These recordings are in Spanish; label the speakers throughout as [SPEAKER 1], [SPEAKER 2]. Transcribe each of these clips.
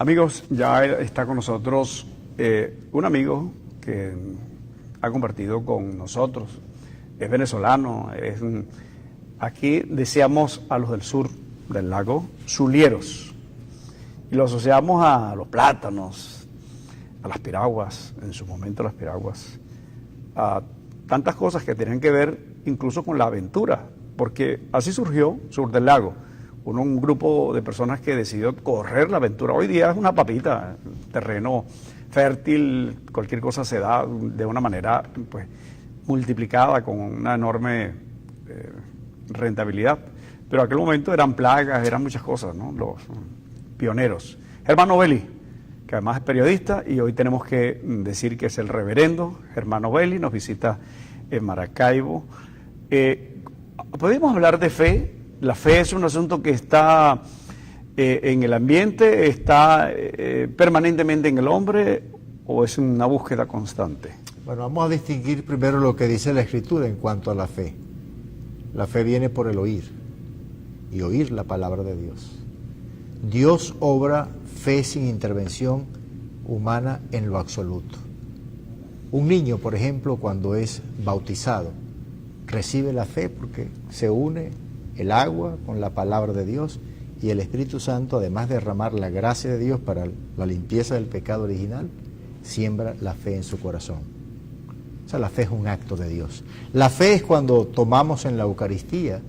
[SPEAKER 1] Amigos, ya está con nosotros un amigo que ha compartido con nosotros, es venezolano, aquí decíamos a los del sur del lago zulieros, y lo asociamos a los plátanos, a las piraguas, en su momento las piraguas, a tantas cosas que tienen que ver incluso con la aventura, porque así surgió Sur del Lago, un grupo de personas que decidió correr la aventura. Hoy día es una papita, terreno fértil, cualquier cosa se da de una manera pues multiplicada con una enorme rentabilidad, pero en aquel momento eran plagas, eran muchas cosas, ¿no? Los pioneros. Germán Novelli, que además es periodista, y hoy tenemos que decir que es el reverendo Germán Novelli, nos visita en Maracaibo. ¿Podemos hablar de fe? ¿La fe es un asunto que está en el ambiente, está permanentemente en el hombre, o es una búsqueda constante?
[SPEAKER 2] Bueno, vamos a distinguir primero lo que dice la Escritura en cuanto a la fe. La fe viene por el oír, y oír la palabra de Dios. Dios obra fe sin intervención humana en lo absoluto. Un niño, por ejemplo, cuando es bautizado, recibe la fe porque se une el agua con la palabra de Dios, y el Espíritu Santo, además de derramar la gracia de Dios para la limpieza del pecado original, siembra la fe en su corazón. O sea, la fe es un acto de Dios. La fe es cuando tomamos en la Eucaristía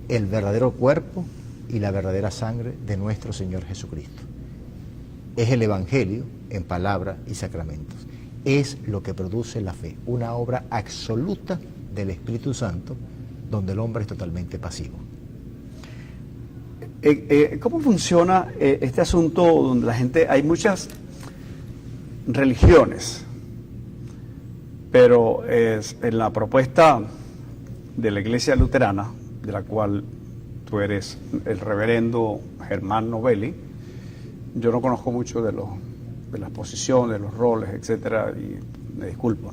[SPEAKER 2] el verdadero cuerpo y la verdadera sangre de nuestro Señor Jesucristo. Es el Evangelio en palabra y sacramentos. Es lo que produce la fe, una obra absoluta del Espíritu Santo, donde el hombre es totalmente pasivo.
[SPEAKER 1] ¿Cómo funciona este asunto donde la gente, hay muchas religiones, pero en la propuesta de la Iglesia Luterana, de la cual tú eres el reverendo Germán Novelli, yo no conozco mucho de las posiciones, de los roles, etcétera, y me disculpo,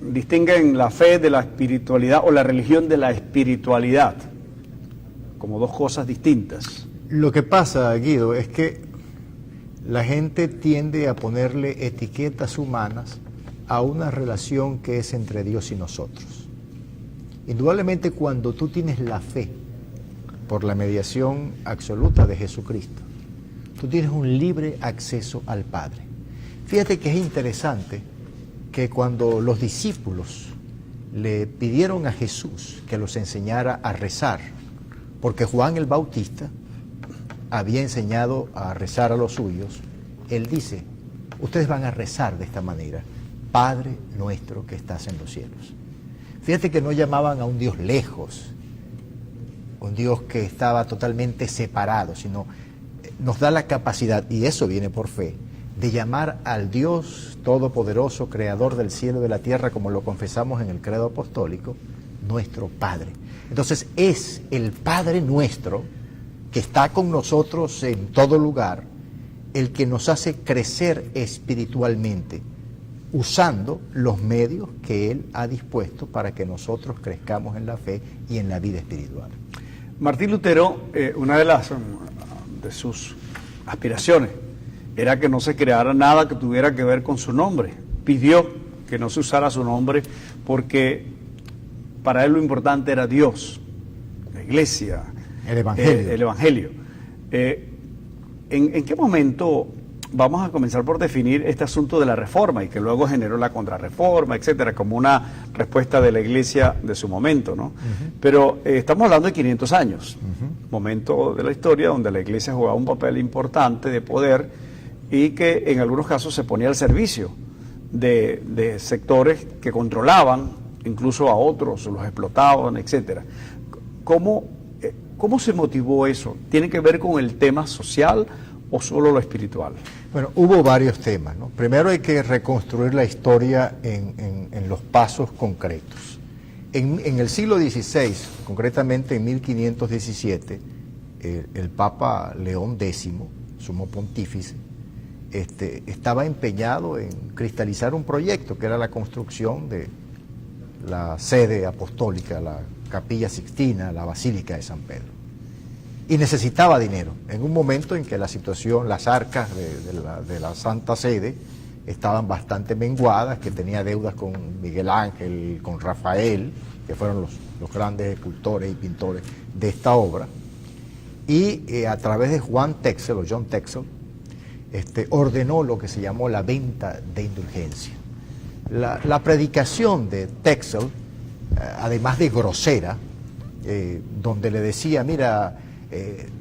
[SPEAKER 1] distinguen la fe de la espiritualidad o la religión de la espiritualidad como dos cosas distintas.
[SPEAKER 2] Lo que pasa, Guido, es que la gente tiende a ponerle etiquetas humanas a una relación que es entre Dios y nosotros. Indudablemente, cuando tú tienes la fe por la mediación absoluta de Jesucristo, tú tienes un libre acceso al Padre. Fíjate que es interesante que cuando los discípulos le pidieron a Jesús que los enseñara a rezar, porque Juan el Bautista había enseñado a rezar a los suyos, él dice, ustedes van a rezar de esta manera: Padre nuestro que estás en los cielos. Fíjate que no llamaban a un Dios lejos, un Dios que estaba totalmente separado, sino nos da la capacidad, y eso viene por fe, de llamar al Dios todopoderoso, creador del cielo y de la tierra, como lo confesamos en el credo apostólico, nuestro Padre. Entonces es el Padre nuestro, que está con nosotros en todo lugar, el que nos hace crecer espiritualmente, usando los medios que Él ha dispuesto para que nosotros crezcamos en la fe y en la vida espiritual.
[SPEAKER 1] Martín Lutero, una de sus aspiraciones era que no se creara nada que tuviera que ver con su nombre. Pidió que no se usara su nombre porque para él lo importante era Dios, la Iglesia,
[SPEAKER 2] el Evangelio.
[SPEAKER 1] El Evangelio. ¿En qué momento vamos a comenzar por definir este asunto de la Reforma y que luego generó la Contrarreforma, etcétera, como una respuesta de la Iglesia de su momento, ¿no? Pero estamos hablando de 500 años, momento de la historia donde la Iglesia jugaba un papel importante de poder y que en algunos casos se ponía al servicio de sectores que controlaban incluso a otros, los explotaban, etcétera. ¿Cómo se motivó eso? ¿Tiene que ver con el tema social o solo lo espiritual?
[SPEAKER 2] Bueno, hubo varios temas, ¿no? Primero hay que reconstruir la historia en los pasos concretos. En el siglo XVI, concretamente en 1517, el Papa León X, sumo pontífice, estaba empeñado en cristalizar un proyecto que era la construcción de la sede apostólica, la Capilla Sixtina, la Basílica de San Pedro. y necesitaba dinero, en un momento en que la situación, las arcas de la Santa Sede estaban bastante menguadas, que tenía deudas con Miguel Ángel, con Rafael, que fueron los grandes escultores y pintores de esta obra, y a través de Juan Texel, o John Texel, ordenó lo que se llamó la venta de indulgencia. La predicación de Texel, además de grosera, donde le decía, mira,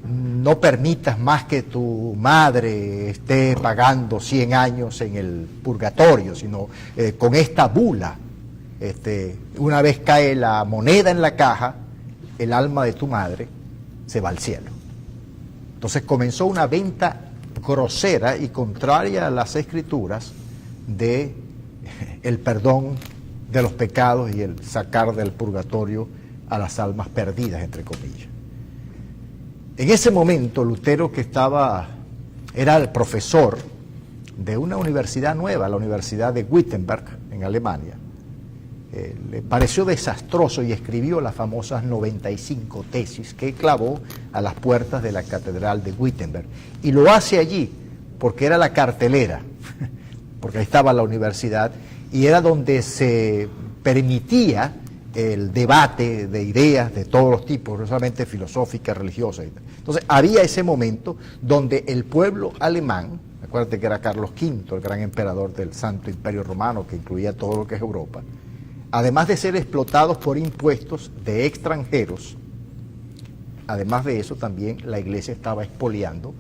[SPEAKER 2] no permitas más que tu madre esté pagando 100 años en el purgatorio, sino con esta bula, una vez cae la moneda en la caja, el alma de tu madre se va al cielo. Entonces comenzó una venta grosera y contraria a las escrituras de el perdón de los pecados y el sacar del purgatorio a las almas perdidas, entre comillas. En ese momento Lutero, que era el profesor de una universidad nueva, la Universidad de Wittenberg en Alemania, le pareció desastroso y escribió las famosas 95 tesis que clavó a las puertas de la Catedral de Wittenberg. Y lo hace allí porque era la cartelera, porque ahí estaba la universidad y era donde se permitía el debate de ideas de todos los tipos, no solamente filosóficas, religiosas. Entonces había ese momento donde el pueblo alemán, acuérdate que era Carlos V, el gran emperador del Santo Imperio Romano, que incluía todo lo que es Europa, además de ser explotados por impuestos de extranjeros, además de eso también la iglesia estaba expoliando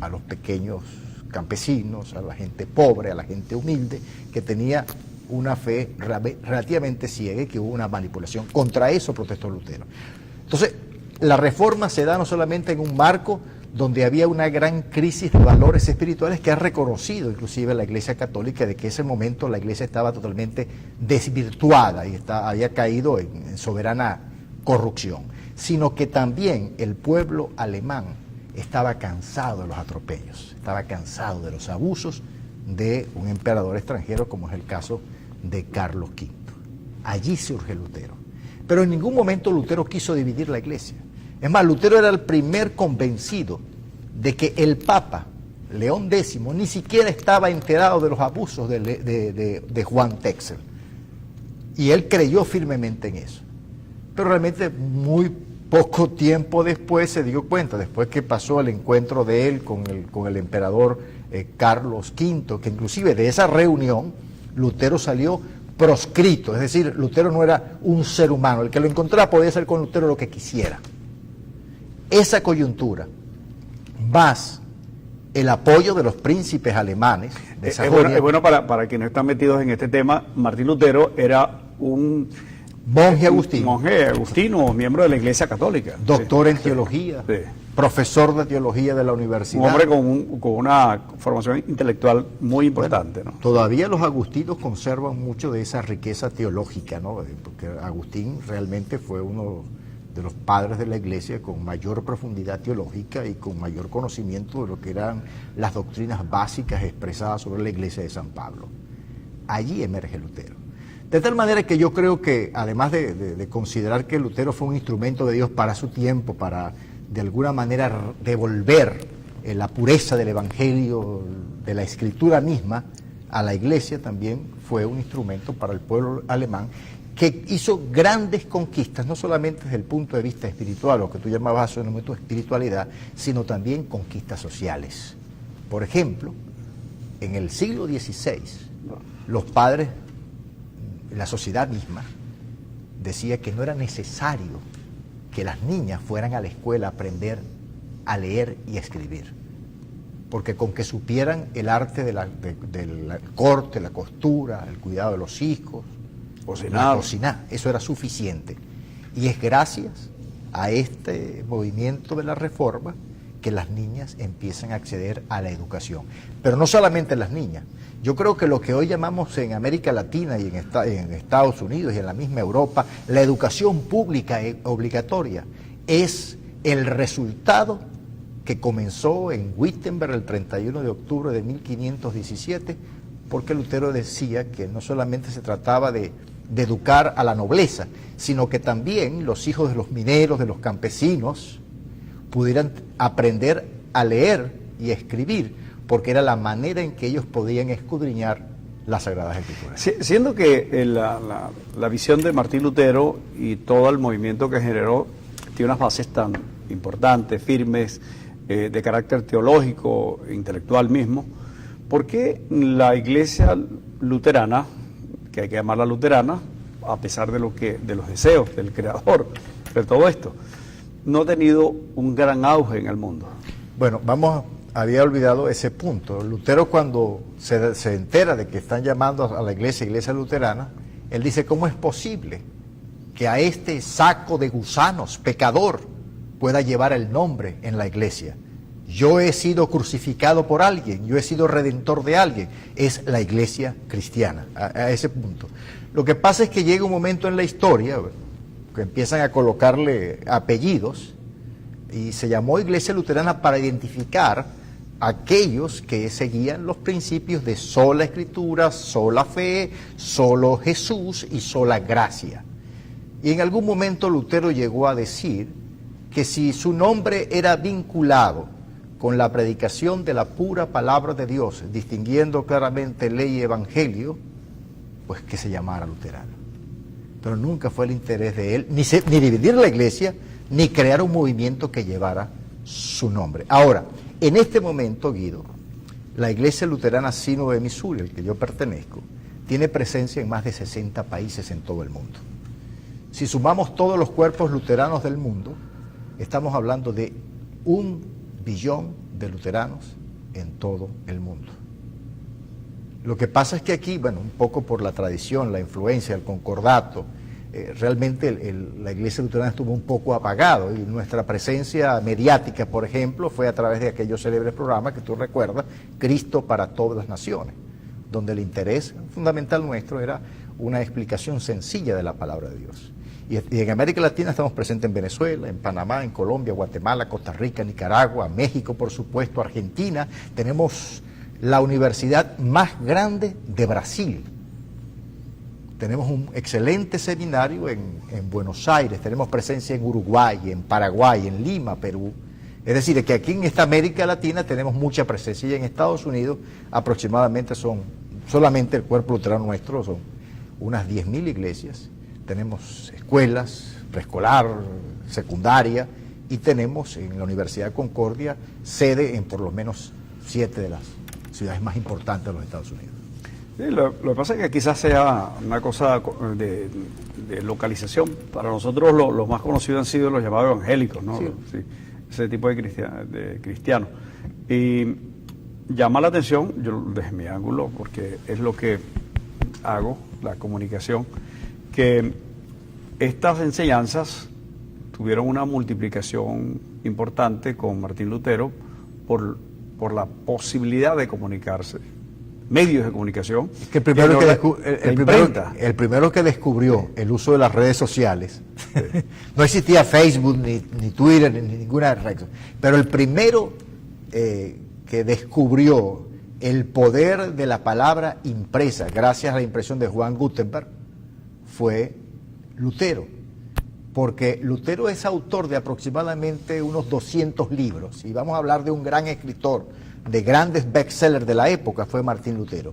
[SPEAKER 2] a los pequeños campesinos, a la gente pobre, a la gente humilde, que tenía una fe relativamente ciega y que hubo una manipulación. Contra eso protestó Lutero. Entonces, la reforma se da no solamente en un marco donde había una gran crisis de valores espirituales que ha reconocido inclusive la Iglesia Católica, de que en ese momento la Iglesia estaba totalmente desvirtuada y había caído en soberana corrupción, sino que también el pueblo alemán estaba cansado de los atropellos, estaba cansado de los abusos de un emperador extranjero, como es el caso de Carlos V. Allí surge Lutero. Pero en ningún momento Lutero quiso dividir la Iglesia. Es más, Lutero era el primer convencido de que el Papa León X ni siquiera estaba enterado de los abusos de Juan Texel. Y él creyó firmemente en eso. Pero realmente muy poco tiempo después se dio cuenta, después que pasó el encuentro de él con el emperador Carlos V, que inclusive de esa reunión Lutero salió proscrito, es decir, Lutero no era un ser humano, el que lo encontrara podía hacer con Lutero lo que quisiera. Esa coyuntura, más el apoyo de los príncipes alemanes de Sajonia.
[SPEAKER 1] Es bueno para quienes están metidos en este tema, Martín Lutero era un
[SPEAKER 2] monje agustino.
[SPEAKER 1] Monje agustino, miembro de la Iglesia Católica.
[SPEAKER 2] Doctor en teología,
[SPEAKER 1] sí.
[SPEAKER 2] Profesor de teología de la universidad.
[SPEAKER 1] Un hombre con una formación intelectual muy importante, ¿no?
[SPEAKER 2] Todavía los agustinos conservan mucho de esa riqueza teológica, ¿no? Porque Agustín realmente fue uno de los padres de la Iglesia con mayor profundidad teológica y con mayor conocimiento de lo que eran las doctrinas básicas expresadas sobre la Iglesia de San Pablo. Allí emerge Lutero. De tal manera que yo creo que, además de considerar que Lutero fue un instrumento de Dios para su tiempo, para de alguna manera devolver la pureza del Evangelio, de la Escritura misma, a la Iglesia, también fue un instrumento para el pueblo alemán, que hizo grandes conquistas, no solamente desde el punto de vista espiritual, lo que tú llamabas en un momento espiritualidad, sino también conquistas sociales. Por ejemplo, en el siglo XVI, los padres, la sociedad misma, decía que no era necesario que las niñas fueran a la escuela a aprender a leer y a escribir, porque con que supieran el arte del corte, la costura, el cuidado de los hijos, cocinar, eso era suficiente. Y es gracias a este movimiento de la Reforma que las niñas empiezan a acceder a la educación. Pero no solamente las niñas. Yo creo que lo que hoy llamamos en América Latina y en Estados Unidos y en la misma Europa, la educación pública obligatoria, es el resultado que comenzó en Wittenberg el 31 de octubre de 1517, porque Lutero decía que no solamente se trataba de educar a la nobleza, sino que también los hijos de los mineros, de los campesinos, pudieran aprender a leer y a escribir, porque era la manera en que ellos podían escudriñar las Sagradas Escrituras.
[SPEAKER 1] Siendo que la visión de Martín Lutero y todo el movimiento que generó tiene unas bases tan importantes, firmes, de carácter teológico, intelectual mismo, ¿por qué la Iglesia luterana, que hay que llamarla luterana, a pesar de los deseos del Creador de todo esto, no ha tenido un gran auge en el mundo?
[SPEAKER 2] Bueno, había olvidado ese punto. Lutero, cuando se entera de que están llamando a la iglesia luterana, él dice: ¿cómo es posible que a este saco de gusanos, pecador, pueda llevar el nombre en la iglesia? Yo he sido crucificado por alguien, yo he sido redentor de alguien. Es la iglesia cristiana, a ese punto. Lo que pasa es que llega un momento en la historia que empiezan a colocarle apellidos, y se llamó Iglesia Luterana para identificar a aquellos que seguían los principios de sola Escritura, sola fe, solo Jesús y sola gracia. Y en algún momento Lutero llegó a decir que si su nombre era vinculado con la predicación de la pura palabra de Dios, distinguiendo claramente ley y evangelio, pues que se llamara luterano. Pero nunca fue el interés de él ni dividir la iglesia, ni crear un movimiento que llevara su nombre. Ahora, en este momento, Guido, la Iglesia Luterana Sínodo de Missouri, al que yo pertenezco, tiene presencia en más de 60 países en todo el mundo. Si sumamos todos los cuerpos luteranos del mundo, estamos hablando de 1 billón de luteranos en todo el mundo. Lo que pasa es que aquí, bueno, un poco por la tradición, la influencia, el concordato, realmente la Iglesia Luterana estuvo un poco apagado, y nuestra presencia mediática, por ejemplo, fue a través de aquellos célebres programas que tú recuerdas, Cristo para todas las naciones, donde el interés fundamental nuestro era una explicación sencilla de la palabra de Dios. Y en América Latina estamos presentes en Venezuela, en Panamá, en Colombia, Guatemala, Costa Rica, Nicaragua, México, por supuesto, Argentina. Tenemos la universidad más grande de Brasil. Tenemos un excelente seminario en Buenos Aires, tenemos presencia en Uruguay, en Paraguay, en Lima, Perú. Es decir, que aquí en esta América Latina tenemos mucha presencia, y en Estados Unidos aproximadamente solamente el cuerpo luterano nuestro son unas 10.000 iglesias. Tenemos escuelas, preescolar, secundaria, y tenemos en la Universidad de Concordia sede en por lo menos 7 de las ciudades más importantes de los Estados Unidos.
[SPEAKER 1] Sí, lo que pasa es que quizás sea una cosa de localización. Para nosotros los más conocidos han sido los llamados evangélicos, ¿no? Sí, ese tipo de cristianos. Y llama la atención, yo desde mi ángulo, porque es lo que hago, la comunicación, que estas enseñanzas tuvieron una multiplicación importante con Martín Lutero por la posibilidad de comunicarse. Medios de comunicación.
[SPEAKER 2] Que el primero que descubrió el uso de las redes sociales, no existía Facebook, ni Twitter, ni ninguna red, pero el primero que descubrió el poder de la palabra impresa, gracias a la impresión de Juan Gutenberg, fue Lutero. Porque Lutero es autor de aproximadamente unos 200 libros, y vamos a hablar de un gran escritor, de grandes bestsellers de la época, fue Martín Lutero,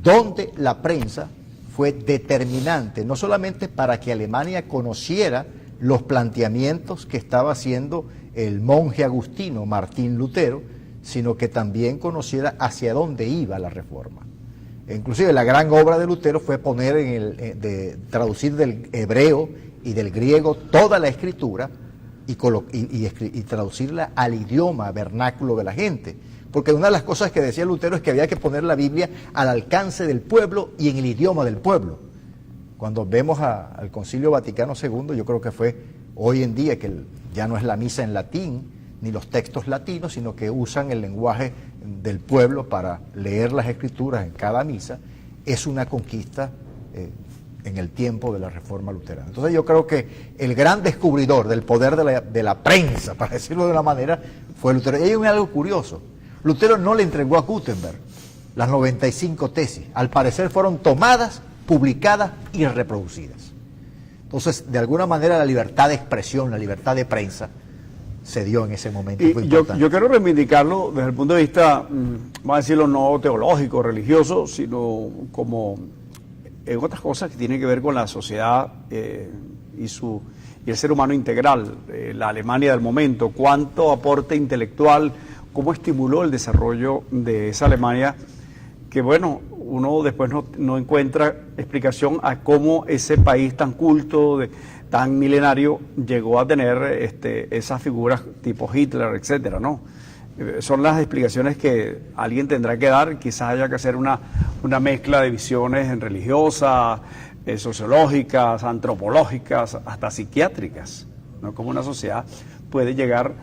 [SPEAKER 2] donde la prensa fue determinante, no solamente para que Alemania conociera los planteamientos que estaba haciendo el monje agustino Martín Lutero, sino que también conociera hacia dónde iba la reforma. Inclusive la gran obra de Lutero fue poner traducir del hebreo y del griego toda la escritura y traducirla al idioma vernáculo de la gente. Porque una de las cosas que decía Lutero es que había que poner la Biblia al alcance del pueblo y en el idioma del pueblo. Cuando vemos al Concilio Vaticano II, yo creo que fue hoy en día que ya no es la misa en latín ni los textos latinos, sino que usan el lenguaje del pueblo para leer las escrituras en cada misa, es una conquista en el tiempo de la Reforma Luterana. Entonces yo creo que el gran descubridor del poder de la prensa, para decirlo de una manera, fue Lutero. Y hay algo curioso. Lutero no le entregó a Gutenberg las 95 tesis. Al parecer fueron tomadas, publicadas y reproducidas. Entonces, de alguna manera, la libertad de expresión, la libertad de prensa, se dio en ese momento.
[SPEAKER 1] Y
[SPEAKER 2] fue
[SPEAKER 1] yo
[SPEAKER 2] importante.
[SPEAKER 1] quiero reivindicarlo desde el punto de vista, vamos a decirlo, no teológico, religioso, sino como en otras cosas que tienen que ver con la sociedad y el ser humano integral. La Alemania del momento, cuánto aporte intelectual, cómo estimuló el desarrollo de esa Alemania, que bueno, uno después no encuentra explicación a cómo ese país tan culto, tan milenario, llegó a tener esas figuras tipo Hitler, etcétera, ¿no? Son las explicaciones que alguien tendrá que dar. Quizás haya que hacer una mezcla de visiones religiosas, sociológicas, antropológicas, hasta psiquiátricas, ¿no? Cómo una sociedad puede llegar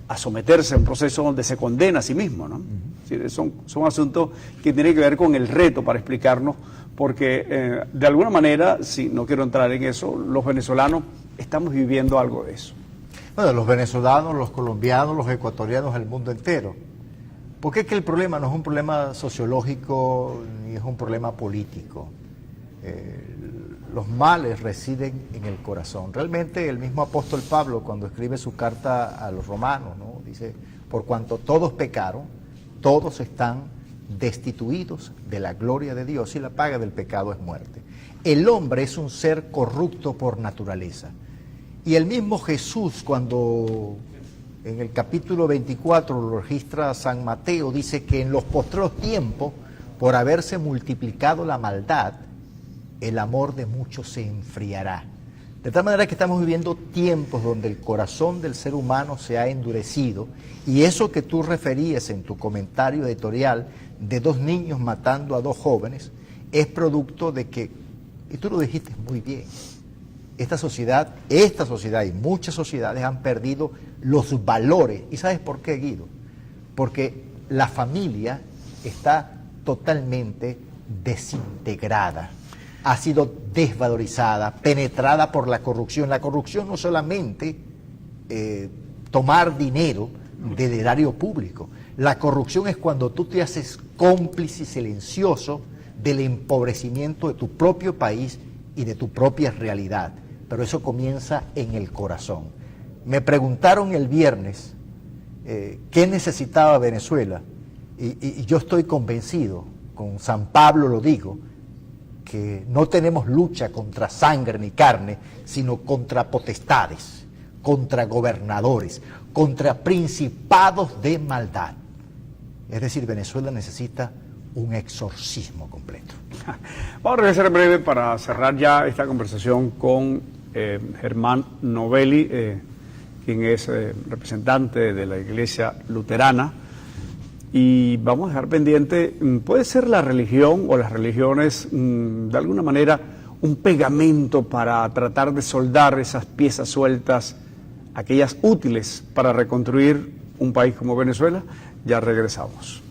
[SPEAKER 1] a someterse a un proceso donde se condena a sí mismo, ¿no? Son asuntos que tienen que ver con el reto para explicarnos, porque de alguna manera, si no quiero entrar en eso, los venezolanos estamos viviendo algo de eso.
[SPEAKER 2] Bueno, los venezolanos, los colombianos, los ecuatorianos, el mundo entero. Porque es que el problema no es un problema sociológico ni es un problema político. Los males residen en el corazón. Realmente el mismo apóstol Pablo, cuando escribe su carta a los romanos, ¿no? Dice, por cuanto todos pecaron, todos están destituidos de la gloria de Dios y la paga del pecado es muerte. El hombre es un ser corrupto por naturaleza. Y el mismo Jesús, cuando en el capítulo 24 lo registra San Mateo, dice que en los postreros tiempos, por haberse multiplicado la maldad, el amor de muchos se enfriará. De tal manera que estamos viviendo tiempos donde el corazón del ser humano se ha endurecido, y eso que tú referías en tu comentario editorial de 2 niños matando a 2 jóvenes, es producto de que, y tú lo dijiste muy bien, esta sociedad y muchas sociedades han perdido los valores. ¿Y sabes por qué, Guido? Porque la familia está totalmente desintegrada, ha sido desvalorizada, penetrada por la corrupción. La corrupción no solamente tomar dinero del erario público. La corrupción es cuando tú te haces cómplice silencioso del empobrecimiento de tu propio país y de tu propia realidad. Pero eso comienza en el corazón. Me preguntaron el viernes qué necesitaba Venezuela, y yo estoy convencido, con San Pablo lo digo, que no tenemos lucha contra sangre ni carne, sino contra potestades, contra gobernadores, contra principados de maldad. Es decir, Venezuela necesita un exorcismo completo.
[SPEAKER 1] Vamos a regresar en breve para cerrar ya esta conversación con Germán Novelli, quien es representante de la Iglesia Luterana, y vamos a dejar pendiente, puede ser la religión o las religiones de alguna manera un pegamento para tratar de soldar esas piezas sueltas, aquellas útiles para reconstruir un país como Venezuela. Ya regresamos.